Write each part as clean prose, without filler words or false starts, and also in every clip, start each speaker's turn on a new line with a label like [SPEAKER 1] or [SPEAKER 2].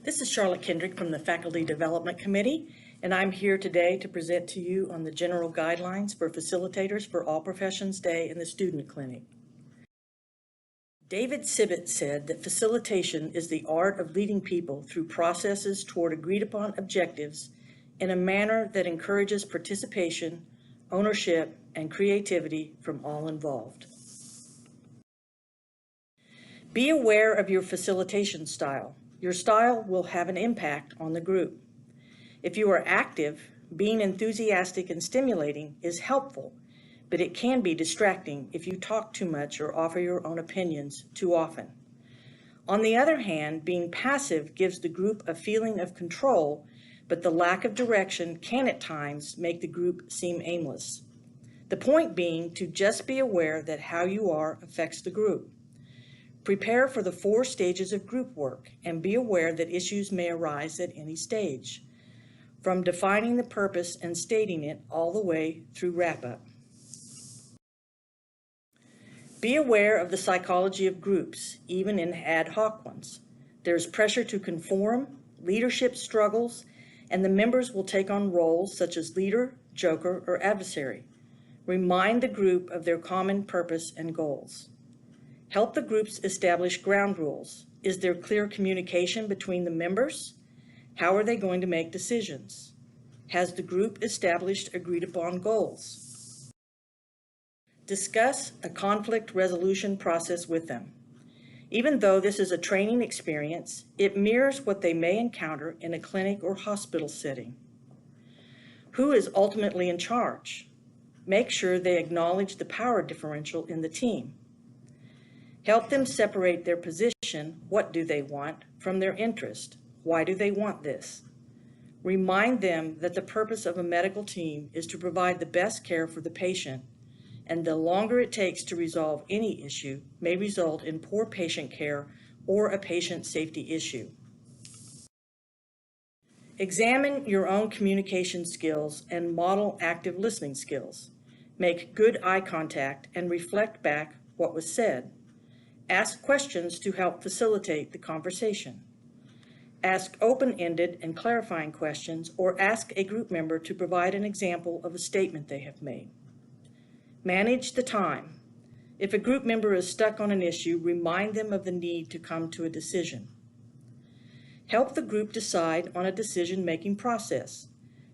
[SPEAKER 1] This is Charlotte Kendrick from the Faculty Development Committee, and I'm here today to present to you on the general guidelines for facilitators for All Professions Day in the Student Clinic. David Sibbett said that facilitation is the art of leading people through processes toward agreed upon objectives in a manner that encourages participation, ownership, and creativity from all involved. Be aware of your facilitation style. Your style will have an impact on the group. If you are active, being enthusiastic and stimulating is helpful, but it can be distracting if you talk too much or offer your own opinions too often. On the other hand, being passive gives the group a feeling of control, but the lack of direction can at times make the group seem aimless. The point being to just be aware that how you are affects the group. Prepare for the 4 stages of group work and be aware that issues may arise at any stage, from defining the purpose and stating it all the way through wrap-up. Be aware of the psychology of groups, even in ad hoc ones. There's pressure to conform, leadership struggles, and the members will take on roles such as leader, joker, or adversary. Remind the group of their common purpose and goals. Help the groups establish ground rules. Is there clear communication between the members? How are they going to make decisions? Has the group established agreed upon goals? Discuss a conflict resolution process with them. Even though this is a training experience, it mirrors what they may encounter in a clinic or hospital setting. Who is ultimately in charge? Make sure they acknowledge the power differential in the team. Help them separate their position, what do they want, from their interest. Why do they want this? Remind them that the purpose of a medical team is to provide the best care for the patient, and the longer it takes to resolve any issue may result in poor patient care or a patient safety issue. Examine your own communication skills and model active listening skills. Make good eye contact and reflect back what was said. Ask questions to help facilitate the conversation. Ask open-ended and clarifying questions, or ask a group member to provide an example of a statement they have made. Manage the time. If a group member is stuck on an issue, remind them of the need to come to a decision. Help the group decide on a decision-making process,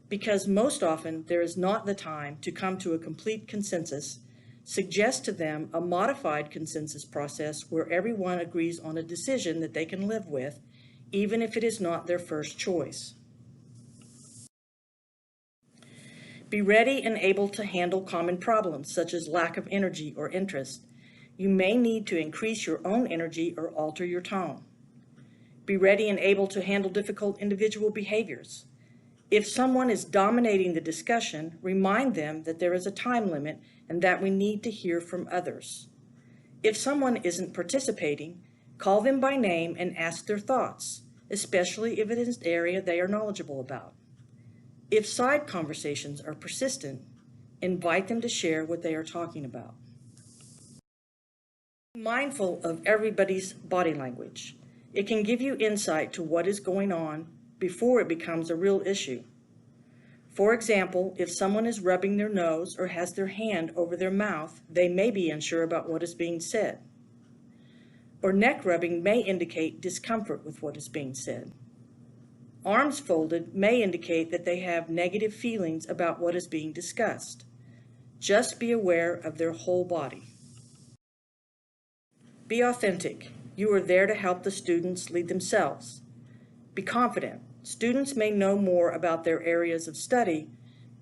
[SPEAKER 1] because most often there is not the time to come to a complete consensus. Suggest to them a modified consensus process where everyone agrees on a decision that they can live with, even if it is not their first choice. Be ready and able to handle common problems, such as lack of energy or interest. You may need to increase your own energy or alter your tone. Be ready and able to handle difficult individual behaviors. If someone is dominating the discussion, remind them that there is a time limit and that we need to hear from others. If someone isn't participating, call them by name and ask their thoughts, especially if it is an area they are knowledgeable about. If side conversations are persistent, invite them to share what they are talking about. Be mindful of everybody's body language. It can give you insight to what is going on before it becomes a real issue. For example, if someone is rubbing their nose or has their hand over their mouth, they may be unsure about what is being said. Or neck rubbing may indicate discomfort with what is being said. Arms folded may indicate that they have negative feelings about what is being discussed. Just be aware of their whole body. Be authentic. You are there to help the students lead themselves. Be confident. Students may know more about their areas of study,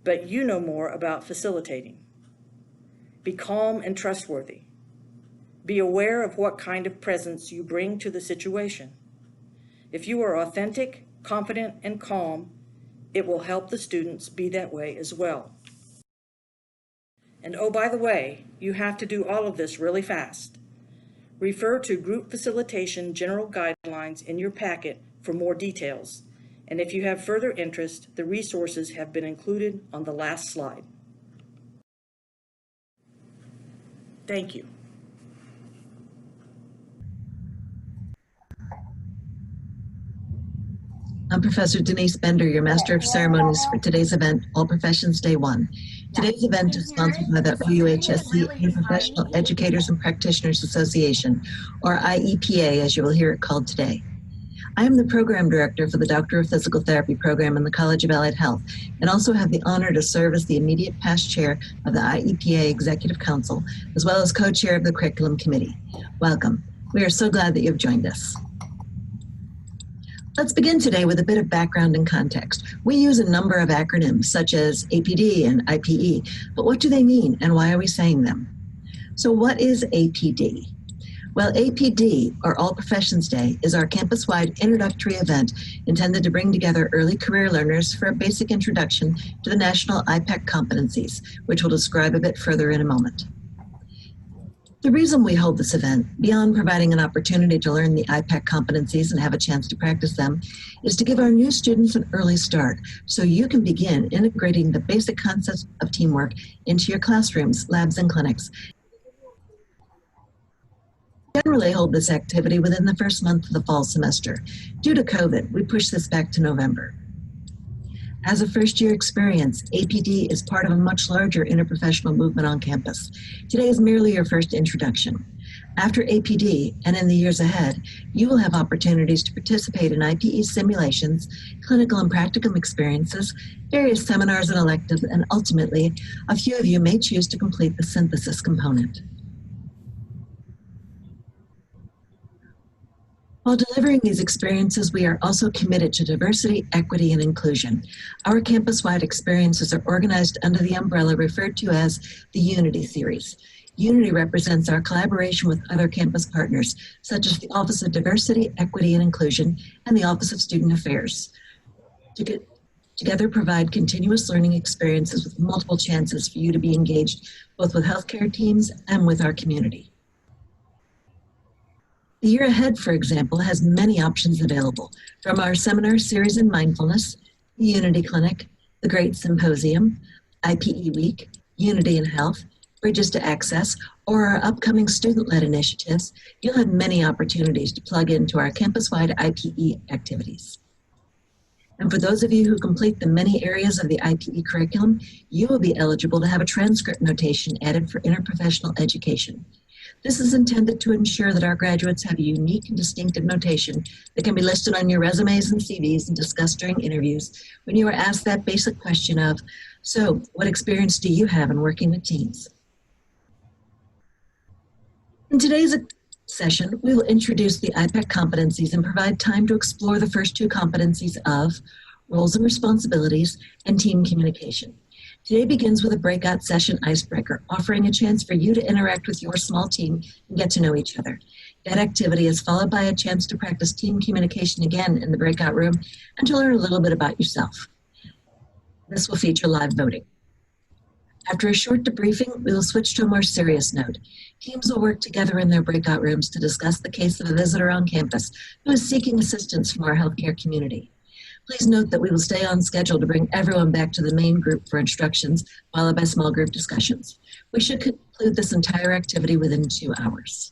[SPEAKER 1] but you know more about facilitating. Be calm and trustworthy. Be aware of what kind of presence you bring to the situation. If you are authentic, confident, and calm, it will help the students be that way as well. And oh, by the way, you have to do all of this really fast. Refer to Group Facilitation General Guidelines in your packet for more details. And if you have further interest, the resources have been included on the last slide. Thank you.
[SPEAKER 2] I'm Professor Denise Bender, your Master of Ceremonies for today's event, All Professions Day 1. Today's event is sponsored by the OUHSC Interprofessional Educators and Practitioners Association, or IEPA, as you will hear it called today. I am the Program Director for the Doctor of Physical Therapy program in the College of Allied Health, and also have the honor to serve as the immediate past chair of the IEPA Executive Council, as well as co-chair of the Curriculum Committee. Welcome. We are so glad that you've joined us. Let's begin today with a bit of background and context. We use a number of acronyms such as APD and IPE, but what do they mean and why are we saying them? So what is APD? Well, APD, or All Professions Day, is our campus-wide introductory event intended to bring together early career learners for a basic introduction to the national IPEC competencies, which we'll describe a bit further in a moment. The reason we hold this event, beyond providing an opportunity to learn the IPEC competencies and have a chance to practice them, is to give our new students an early start so you can begin integrating the basic concepts of teamwork into your classrooms, labs, and clinics. We generally hold this activity within the first month of the fall semester. Due to COVID, we pushed this back to November. As a first-year experience, APD is part of a much larger interprofessional movement on campus. Today is merely your first introduction. After APD, and in the years ahead, you will have opportunities to participate in IPE simulations, clinical and practicum experiences, various seminars and electives, and ultimately, a few of you may choose to complete the synthesis component. While delivering these experiences, we are also committed to diversity, equity, and inclusion. Our campus-wide experiences are organized under the umbrella referred to as the Unity Series. Unity represents our collaboration with other campus partners, such as the Office of Diversity, Equity, and Inclusion, and the Office of Student Affairs. Together provide continuous learning experiences with multiple chances for you to be engaged, both with healthcare teams and with our community. The year ahead, for example, has many options available, from our seminar series in mindfulness, the Unity Clinic, the Great Symposium, IPE Week, Unity in Health, Bridges to Access, or our upcoming student-led initiatives. You'll have many opportunities to plug into our campus-wide IPE activities. And for those of you who complete the many areas of the IPE curriculum, you will be eligible to have a transcript notation added for interprofessional education. This is intended to ensure that our graduates have a unique and distinctive notation that can be listed on your resumes and CVs and discussed during interviews when you are asked that basic question of, so what experience do you have in working with teams? In today's session, we will introduce the IPEC competencies and provide time to explore the first two competencies of roles and responsibilities and team communication. Today begins with a breakout session icebreaker, offering a chance for you to interact with your small team and get to know each other. That activity is followed by a chance to practice team communication again in the breakout room and to learn a little bit about yourself. This will feature live voting. After a short debriefing, we will switch to a more serious note. Teams will work together in their breakout rooms to discuss the case of a visitor on campus who is seeking assistance from our healthcare community. Please note that we will stay on schedule to bring everyone back to the main group for instructions, followed by small group discussions. We should conclude this entire activity within 2 hours.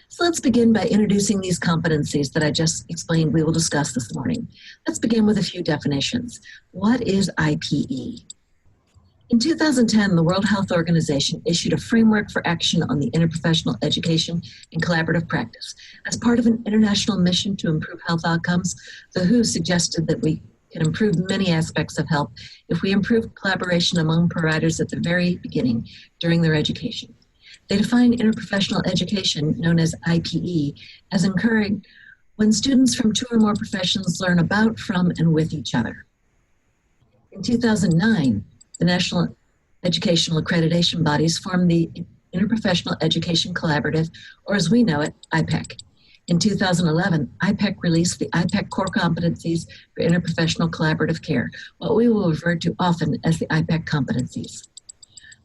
[SPEAKER 2] So let's begin by introducing these competencies that I just explained we will discuss this morning. Let's begin with a few definitions. What is IPE? In 2010, the World Health Organization issued a framework for action on the interprofessional education and collaborative practice. As part of an international mission to improve health outcomes, the WHO suggested that we can improve many aspects of health if we improve collaboration among providers at the very beginning during their education. They define interprofessional education, known as IPE, as occurring when students from 2 or more professions learn about, from, and with each other. In 2009, the National Educational Accreditation Bodies formed the Interprofessional Education Collaborative, or as we know it, IPEC. In 2011, IPEC released the IPEC Core Competencies for Interprofessional Collaborative Care, what we will refer to often as the IPEC Competencies.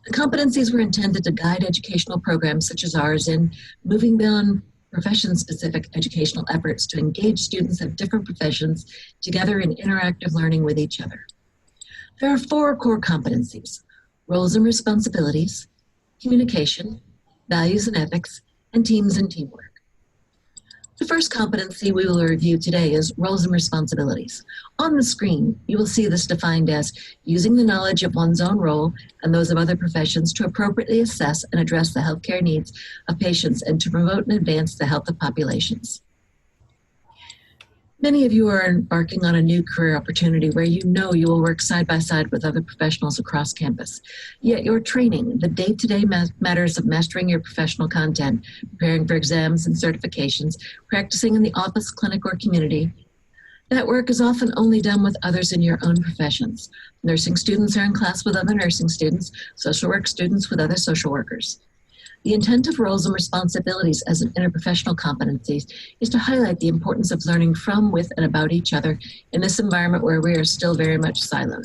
[SPEAKER 2] The competencies were intended to guide educational programs such as ours in moving beyond profession-specific educational efforts to engage students of different professions together in interactive learning with each other. There are 4 core competencies: roles and responsibilities, communication, values and ethics, and teams and teamwork. The first competency we will review today is roles and responsibilities. On the screen, you will see this defined as using the knowledge of one's own role and those of other professions to appropriately assess and address the healthcare needs of patients and to promote and advance the health of populations. Many of you are embarking on a new career opportunity where you know you will work side by side with other professionals across campus. Yet your training, the day-to-day matters of mastering your professional content, preparing for exams and certifications, practicing in the office, clinic, or community, that work is often only done with others in your own professions. Nursing students are in class with other nursing students, social work students with other social workers. The intent of roles and responsibilities as an interprofessional competencies is to highlight the importance of learning from, with, and about each other in this environment where we are still very much siloed.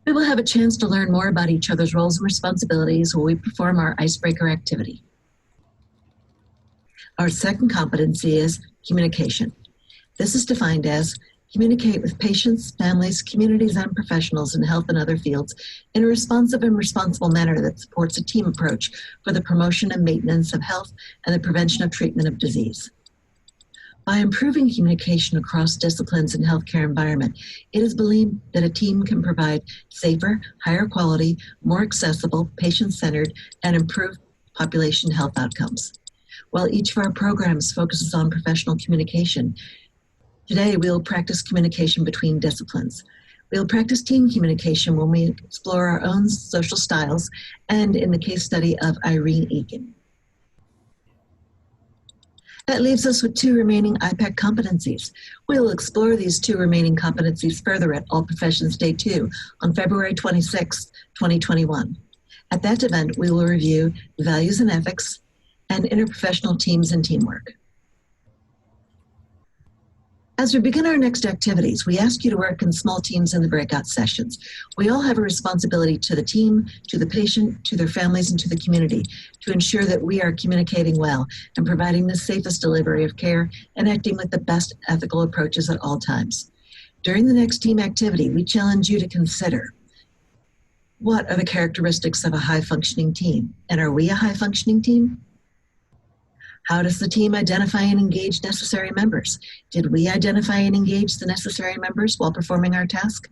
[SPEAKER 2] We will have a chance to learn more about each other's roles and responsibilities while we perform our icebreaker activity. Our second competency is communication. This is defined as communicate with patients, families, communities, and professionals in health and other fields in a responsive and responsible manner that supports a team approach for the promotion and maintenance of health and the prevention of treatment of disease. By improving communication across disciplines in healthcare environment, it is believed that a team can provide safer, higher quality, more accessible, patient-centered, and improved population health outcomes. While each of our programs focuses on professional communication, today, we will practice communication between disciplines. We will practice team communication when we explore our own social styles and in the case study of Irene Eakin. That leaves us with two remaining IPAC competencies. We will explore these two remaining competencies further at All Professions Day 2 on February 26, 2021. At that event, we will review values and ethics and interprofessional teams and teamwork. As we begin our next activities, we ask you to work in small teams in the breakout sessions. We all have a responsibility to the team, to the patient, to their families, and to the community to ensure that we are communicating well and providing the safest delivery of care and acting with the best ethical approaches at all times. During the next team activity, we challenge you to consider: what are the characteristics of a high-functioning team? And are we a high-functioning team? How does the team identify and engage necessary members? Did we identify and engage the necessary members while performing our task?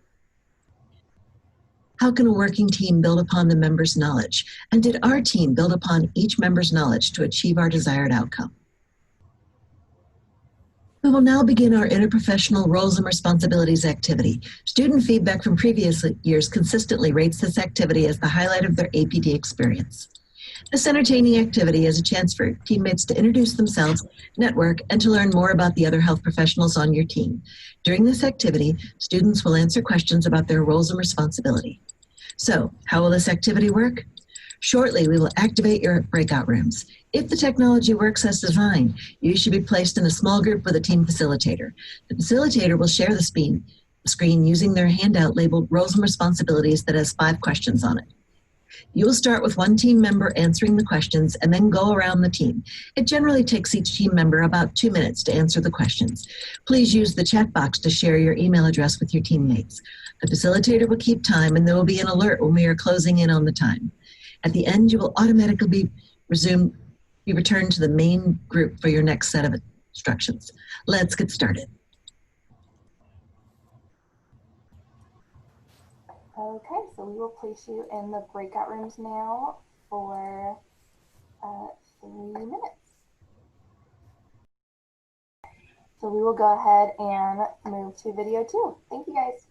[SPEAKER 2] How can a working team build upon the members' knowledge? And did our team build upon each member's knowledge to achieve our desired outcome? We will now begin our interprofessional roles and responsibilities activity. Student feedback from previous years consistently rates this activity as the highlight of their APD experience. This entertaining activity is a chance for teammates to introduce themselves, network, and to learn more about the other health professionals on your team. During this activity, students will answer questions about their roles and responsibility. So, how will this activity work? Shortly, we will activate your breakout rooms. If the technology works as designed, you should be placed in a small group with a team facilitator. The facilitator will share the screen using their handout labeled Roles and Responsibilities that has 5 questions on it. You will start with one team member answering the questions and then go around the team. It generally takes each team member about 2 minutes to answer the questions. Please use the chat box to share your email address with your teammates. The facilitator will keep time and there will be an alert when we are closing in on the time. At the end, you will automatically be returned to the main group for your next set of instructions. Let's get started.
[SPEAKER 3] Okay, so we will place you in the breakout rooms now for 3 minutes. So we will go ahead and move to video 2. Thank you guys.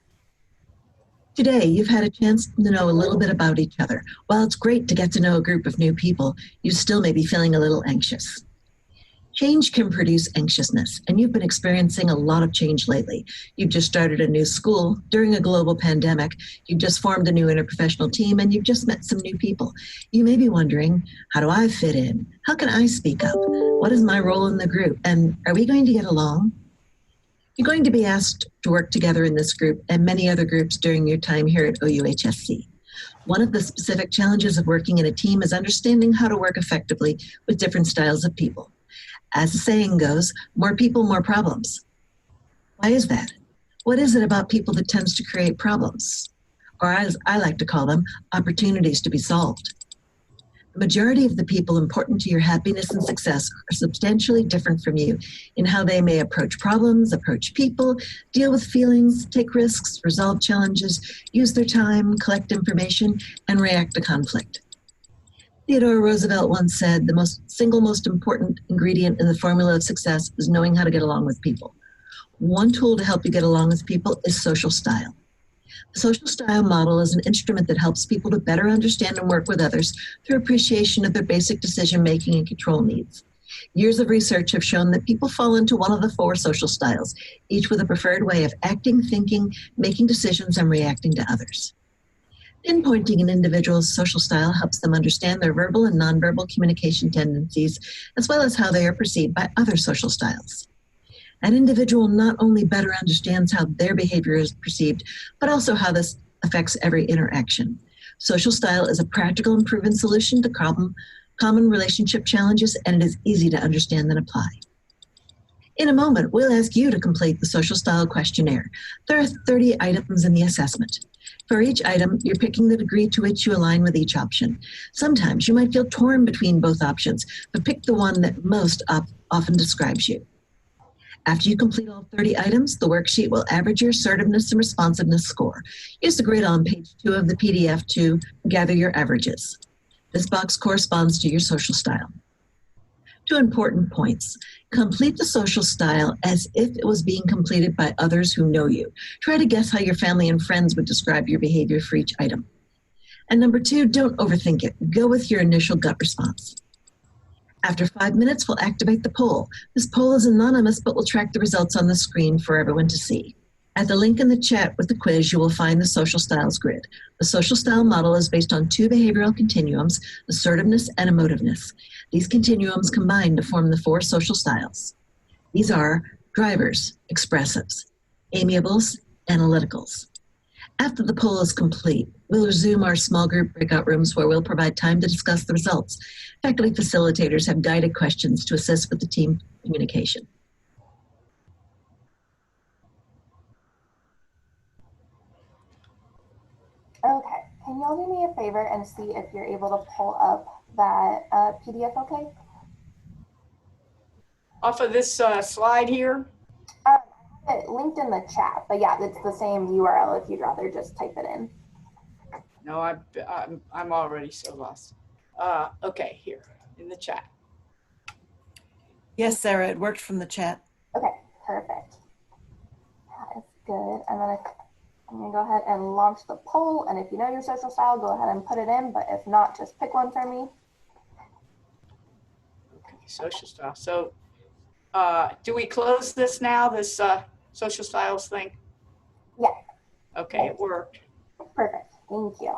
[SPEAKER 2] Today, you've had a chance to know a little bit about each other. While it's great to get to know a group of new people, you still may be feeling a little anxious. Change can produce anxiousness, and you've been experiencing a lot of change lately. You've just started a new school during a global pandemic. You've just formed a new interprofessional team, and you've just met some new people. You may be wondering, how do I fit in? How can I speak up? What is my role in the group? And are we going to get along? You're going to be asked to work together in this group and many other groups during your time here at OUHSC. One of the specific challenges of working in a team is understanding how to work effectively with different styles of people. As the saying goes, more people, more problems. Why is that? What is it about people that tends to create problems? Or as I like to call them, opportunities to be solved. The majority of the people important to your happiness and success are substantially different from you in how they may approach problems, approach people, deal with feelings, take risks, resolve challenges, use their time, collect information, and react to conflict. Theodore Roosevelt once said, the single most important ingredient in the formula of success is knowing how to get along with people. One tool to help you get along with people is social style. The social style model is an instrument that helps people to better understand and work with others through appreciation of their basic decision-making and control needs. Years of research have shown that people fall into one of the 4 social styles, each with a preferred way of acting, thinking, making decisions, and reacting to others. Pinpointing an individual's social style helps them understand their verbal and nonverbal communication tendencies, as well as how they are perceived by other social styles. An individual not only better understands how their behavior is perceived, but also how this affects every interaction. Social style is a practical and proven solution to common relationship challenges, and it is easy to understand and apply. In a moment, we'll ask you to complete the social style questionnaire. There are 30 items in the assessment. For each item, you're picking the degree to which you align with each option. Sometimes you might feel torn between both options, but pick the one that most often describes you. After you complete all 30 items, the worksheet will average your assertiveness and responsiveness score. Use the grid on page 2 of the PDF to gather your averages. This box corresponds to your social style. 2 important points. Complete the social style as if it was being completed by others who know you. Try to guess how your family and friends would describe your behavior for each item. And number 2, don't overthink it. Go with your initial gut response. After 5 minutes, we'll activate the poll. This poll is anonymous, but will track the results on the screen for everyone to see. At the link in the chat with the quiz, you will find the social styles grid. The social style model is based on 2 behavioral continuums, assertiveness and emotiveness. These continuums combine to form the 4 social styles. These are drivers, expressives, amiables, analyticals. After the poll is complete, we'll resume our small group breakout rooms where we'll provide time to discuss the results. Faculty facilitators have guided questions to assist with the team communication.
[SPEAKER 3] Okay, can y'all do me a favor and see if you're able to pull up that PDF, okay?
[SPEAKER 4] Off of this slide here?
[SPEAKER 3] I have it linked in the chat, but yeah, it's the same URL if you'd rather just type it in.
[SPEAKER 4] No, I'm already so lost. Okay, here in the chat.
[SPEAKER 5] Yes, Sarah, it worked from the chat.
[SPEAKER 3] Okay, perfect. That is good. And then I'm gonna go ahead and launch the poll. And if you know your social style, go ahead and put it in. But if not, just pick one for me.
[SPEAKER 4] Okay, social style. So do we close this now, this social styles thing?
[SPEAKER 3] Yeah.
[SPEAKER 4] Okay, it worked.
[SPEAKER 3] Perfect. Thank you.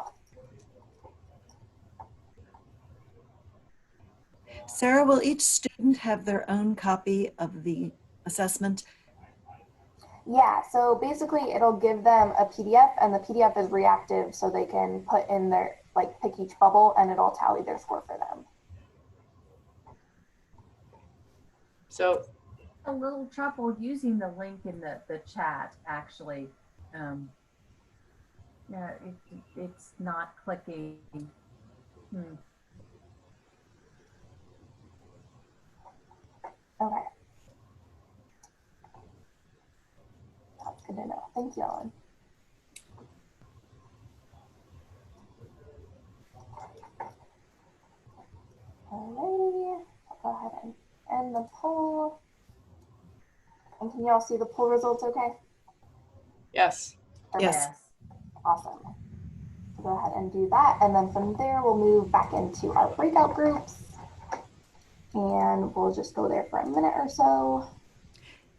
[SPEAKER 5] Sarah, will each student have their own copy of the assessment?
[SPEAKER 3] Yeah, so basically it'll give them a PDF and the PDF is reactive so they can put in their, like pick each bubble and it'll tally their score for them.
[SPEAKER 4] So
[SPEAKER 6] A little trouble using the link in the chat, actually. No, it's not clicking.
[SPEAKER 3] Okay. That's good to know. Thank you, Ellen. Alrighty, I'll go ahead and end the poll. And can you all see the poll results okay?
[SPEAKER 4] yes.
[SPEAKER 3] Perfect.
[SPEAKER 5] Yes.
[SPEAKER 3] Awesome. So go ahead and do that. And then from there, we'll move back into our breakout groups. And we'll just go there for a minute or so.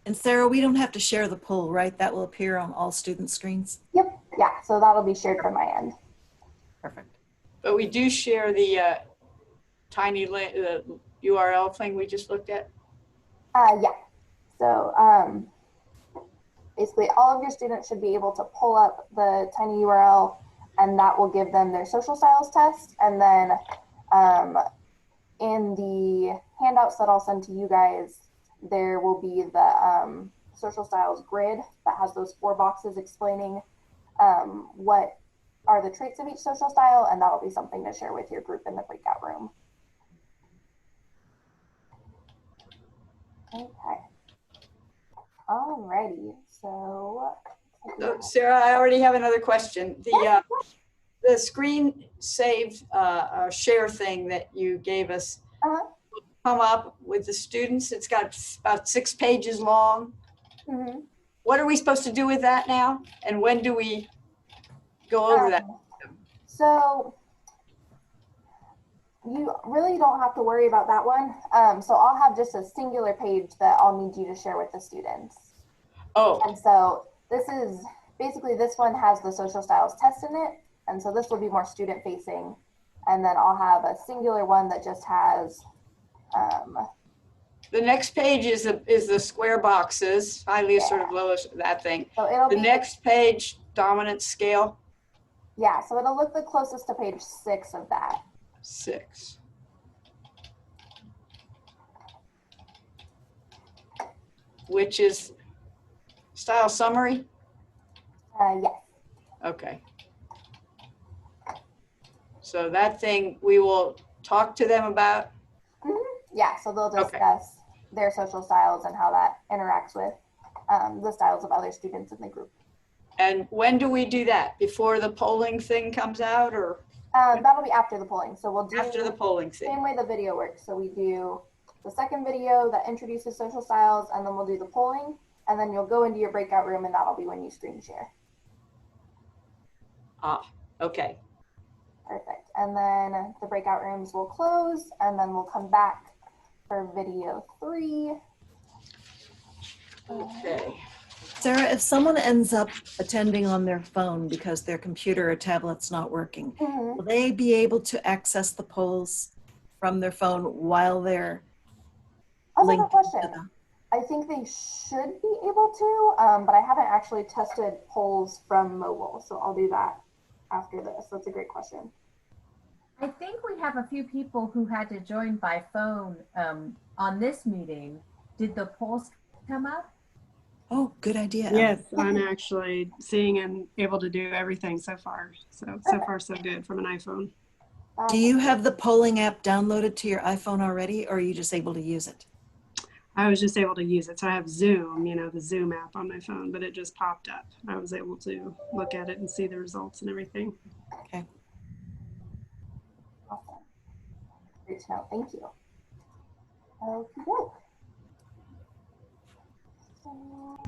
[SPEAKER 5] And Sarah, we don't have to share the poll, right? That will appear on all student screens?
[SPEAKER 3] Yep, yeah, so that'll be shared from my end.
[SPEAKER 5] Perfect.
[SPEAKER 4] But we do share the tiny link, the URL thing we just looked at.
[SPEAKER 3] Yeah, so basically all of your students should be able to pull up the tiny URL and that will give them their social styles test. And then in the handouts that I'll send to you guys, there will be the social styles grid that has those 4 boxes explaining what are the traits of each social style, and that'll be something to share with your group in the breakout room. Okay. Alrighty, so.
[SPEAKER 4] Sarah, I already have another question. The screen saved share thing that you gave us come up with the students. It's got about 6 pages long.
[SPEAKER 3] Mm-hmm.
[SPEAKER 4] What are we supposed to do with that now? And when do we go over that?
[SPEAKER 3] So you really don't have to worry about that one. So I'll have just a singular page that I'll need you to share with the students.
[SPEAKER 4] Oh.
[SPEAKER 3] And so this is basically, this one has the social styles test in it. And so this will be more student facing. And then I'll have a singular one that just has.
[SPEAKER 4] The next page is the square boxes, highly assertive, lowest, that thing.
[SPEAKER 3] So it'll
[SPEAKER 4] the
[SPEAKER 3] be
[SPEAKER 4] next page, dominant scale.
[SPEAKER 3] Yeah, so it'll look the closest to page 6 of that.
[SPEAKER 4] 6. Which is style summary?
[SPEAKER 3] Yes.
[SPEAKER 4] Okay. So that thing we will talk to them about?
[SPEAKER 3] Mm-hmm. Yeah, so they'll discuss their social styles and how that interacts with the styles of other students in the group.
[SPEAKER 4] And when do we do that? Before the polling thing comes out, or?
[SPEAKER 3] That'll be after the polling. So we'll do
[SPEAKER 4] after the polling thing.
[SPEAKER 3] Same way the video works. So we do the second video that introduces social styles, and then we'll do the polling, and then you'll go into your breakout room, and that'll be when you screen share.
[SPEAKER 4] Ah, okay.
[SPEAKER 3] Perfect. And then the breakout rooms will close, and then we'll come back for video 3.
[SPEAKER 4] Okay.
[SPEAKER 5] Sarah, if someone ends up attending on their phone because their computer or tablet's not working, will they be able to access the polls from their phone while they're linked together?
[SPEAKER 3] I think they should be able to, but I haven't actually tested polls from mobile, so I'll do that after this. That's a great question.
[SPEAKER 6] I think we have a few people who had to join by phone on this meeting. Did the polls come up?
[SPEAKER 5] Oh, good idea.
[SPEAKER 7] Yes, I'm actually seeing and able to do everything so far. So far so good from an iPhone.
[SPEAKER 5] Do you have the polling app downloaded to your iPhone already, or are you just able to use it?
[SPEAKER 7] I was just able to use it. So I have Zoom, the Zoom app on my phone, but it just popped up. I was able to look at it and see the results and everything.
[SPEAKER 5] Okay.
[SPEAKER 3] Awesome. Great to know. Thank you. Okay. So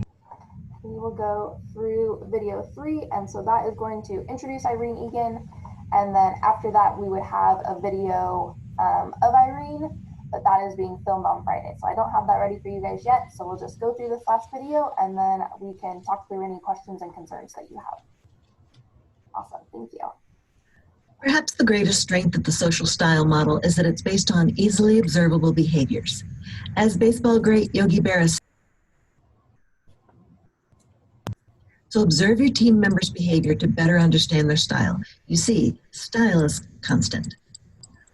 [SPEAKER 3] we will go through video 3, and so that is going to introduce Irene Egan, and then after that we would have a video of Irene, but that is being filmed on Friday. So I don't have that ready for you guys yet, so we'll just go through this last video and then we can talk through any questions and concerns that you have. Awesome, thank you.
[SPEAKER 2] Perhaps the greatest strength of the social style model is that it's based on easily observable behaviors. As baseball great Yogi Berra said, so observe your team members' behavior to better understand their style. You see, style is constant.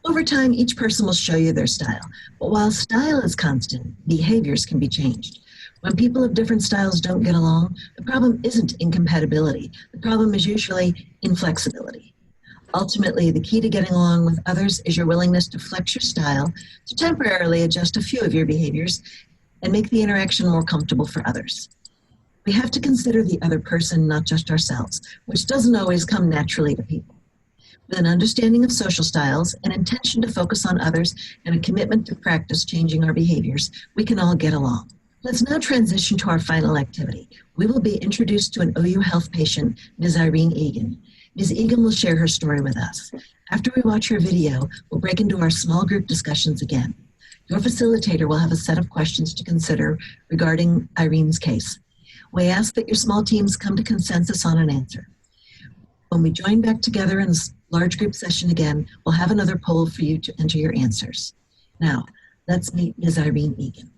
[SPEAKER 2] Over time, each person will show you their style. But while style is constant, behaviors can be changed. When people of different styles don't get along, the problem isn't incompatibility. The problem is usually inflexibility. Ultimately, the key to getting along with others is your willingness to flex your style, to temporarily adjust a few of your behaviors, and make the interaction more comfortable for others. We have to consider the other person, not just ourselves, which doesn't always come naturally to people. With an understanding of social styles, an intention to focus on others, and a commitment to practice changing our behaviors, we can all get along. Let's now transition to our final activity. We will be introduced to an OU Health patient, Ms. Irene Egan. Ms. Egan will share her story with us. After we watch her video, we'll break into our small group discussions again. Your facilitator will have a set of questions to consider regarding Irene's case. We ask that your small teams come to consensus on an answer. When we join back together in this large group session again, we'll have another poll for you to enter your answers. Now, let's meet Ms. Irene Egan.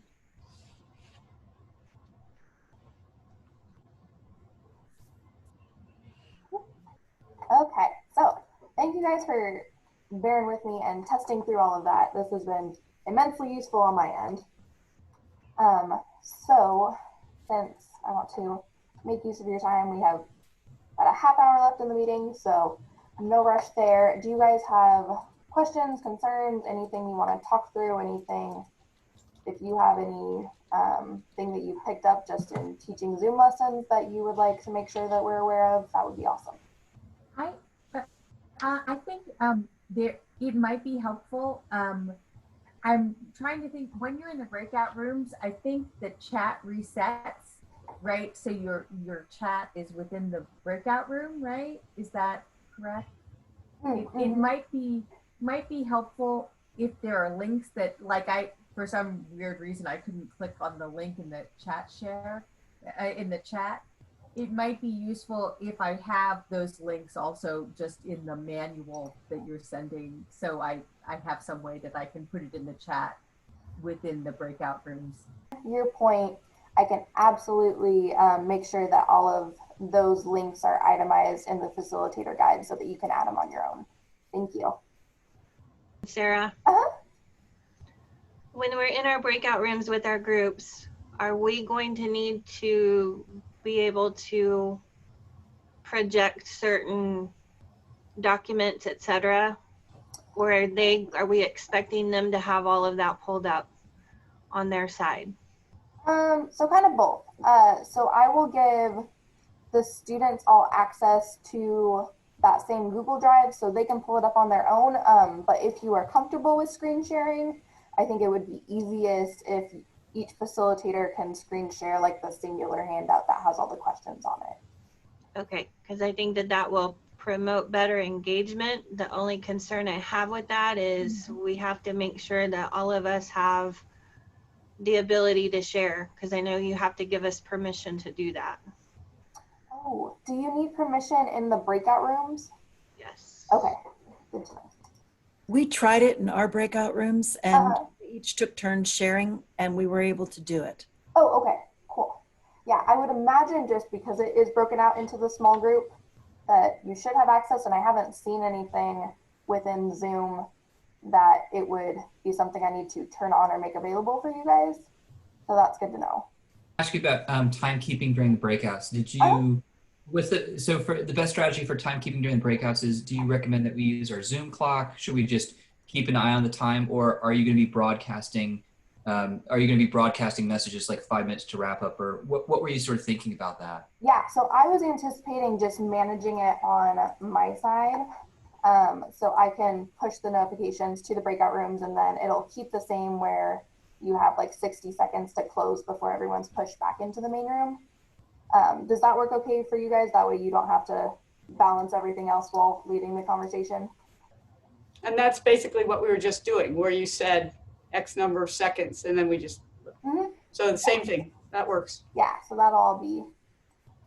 [SPEAKER 3] Okay, so thank you guys for bearing with me and testing through all of that. This has been immensely useful on my end. So since I want to make use of your time, we have about a half hour left in the meeting, so no rush there. Do you guys have questions, concerns, anything you want to talk through, anything, if you have any thing that you picked up just in teaching Zoom lessons that you would like to make sure that we're aware of, that would be awesome.
[SPEAKER 6] I think it might be helpful. I'm trying to think, when you're in the breakout rooms, I think the chat resets, right? So your chat is within the breakout room, right? Is that correct? It might be helpful if there are links that, like, for some weird reason, I couldn't click on the link in the chat share, in the chat. It might be useful if I have those links also just in the manual that you're sending, so I have some way that I can put it in the chat within the breakout rooms.
[SPEAKER 3] Your point, I can absolutely make sure that all of those links are itemized in the facilitator guide so that you can add them on your own. Thank you.
[SPEAKER 8] Sarah, when we're in our breakout rooms with our groups, are we going to need to be able to project certain documents, etc.? Or are we expecting them to have all of that pulled up on their side?
[SPEAKER 3] So kind of both. So I will give the students all access to that same Google Drive so they can pull it up on their own. But if you are comfortable with screen sharing, I think it would be easiest if each facilitator can screen share like the singular handout that has all the questions on it.
[SPEAKER 8] Okay, because I think that will promote better engagement. The only concern I have with that is we have to make sure that all of us have the ability to share, because I know you have to give us permission to do that.
[SPEAKER 3] Oh, do you need permission in the breakout rooms?
[SPEAKER 8] Yes.
[SPEAKER 3] Okay, good to know.
[SPEAKER 5] We tried it in our breakout rooms, and we each took turns sharing, and we were able to do it.
[SPEAKER 3] Oh, okay, cool. Yeah, I would imagine just because it is broken out into the small group that you should have access, and I haven't seen anything within Zoom that it would be something I need to turn on or make available for you guys. So that's good to know.
[SPEAKER 9] Ask you about timekeeping during the breakouts. Did you, so for the best strategy for timekeeping during the breakouts is, do you recommend that we use our Zoom clock? Should we just keep an eye on the time, or are you going to be broadcasting? Messages like 5 minutes to wrap up, or what were you sort of thinking about that?
[SPEAKER 3] Yeah, so I was anticipating just managing it on my side. So I can push the notifications to the breakout rooms, and then it'll keep the same where you have like 60 seconds to close before everyone's pushed back into the main room. Does that work okay for you guys? That way you don't have to balance everything else while leading the conversation.
[SPEAKER 4] And that's basically what we were just doing, where you said X number of seconds, and then we just, so the same thing, that works.
[SPEAKER 3] Yeah, so that'll all be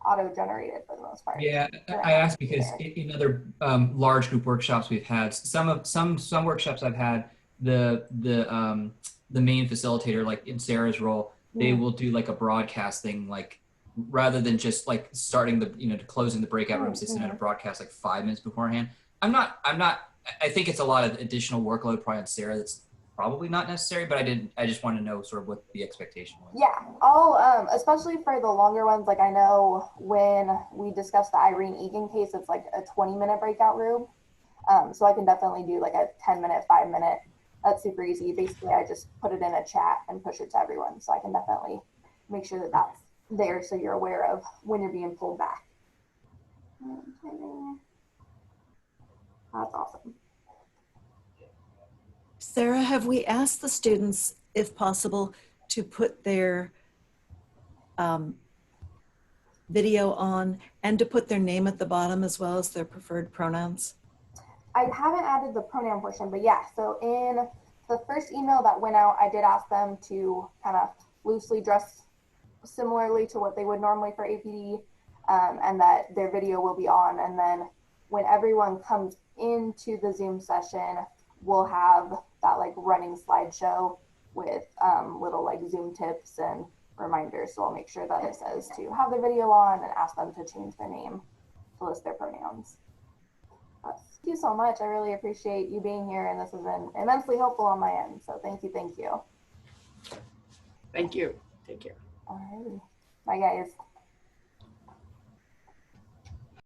[SPEAKER 3] auto-generated for the most part.
[SPEAKER 9] Yeah, I asked because in other large group workshops we've had, some workshops I've had, the main facilitator, like in Sarah's role, they will do like a broadcast thing, like rather than just like starting the, to closing the breakout rooms, they send out a broadcast like 5 minutes beforehand. I think it's a lot of additional workload probably on Sarah that's probably not necessary, but I just want to know sort of what the expectation was.
[SPEAKER 3] Yeah, I'll, especially for the longer ones, like I know when we discussed the Irene Egan case, it's like a 20-minute breakout room. So I can definitely do like a 10-minute, 5-minute. That's super easy. Basically, I just put it in a chat and push it to everyone. So I can definitely make sure that that's there so you're aware of when you're being pulled back. That's awesome.
[SPEAKER 5] Sarah, have we asked the students, if possible, to put their video on and to put their name at the bottom as well as their preferred pronouns?
[SPEAKER 3] I haven't added the pronoun portion, but yeah, so in the first email that went out, I did ask them to kind of loosely dress similarly to what they would normally for APD, and that their video will be on. And then when everyone comes into the Zoom session, we'll have that like running slideshow with little like Zoom tips and reminders. So I'll make sure that it says to have the video on and ask them to change their name to list their pronouns. Thank you so much. I really appreciate you being here, and this has been immensely helpful on my end. So thank you. Thank you.
[SPEAKER 4] Thank you. Take care.
[SPEAKER 3] All right. Bye, guys.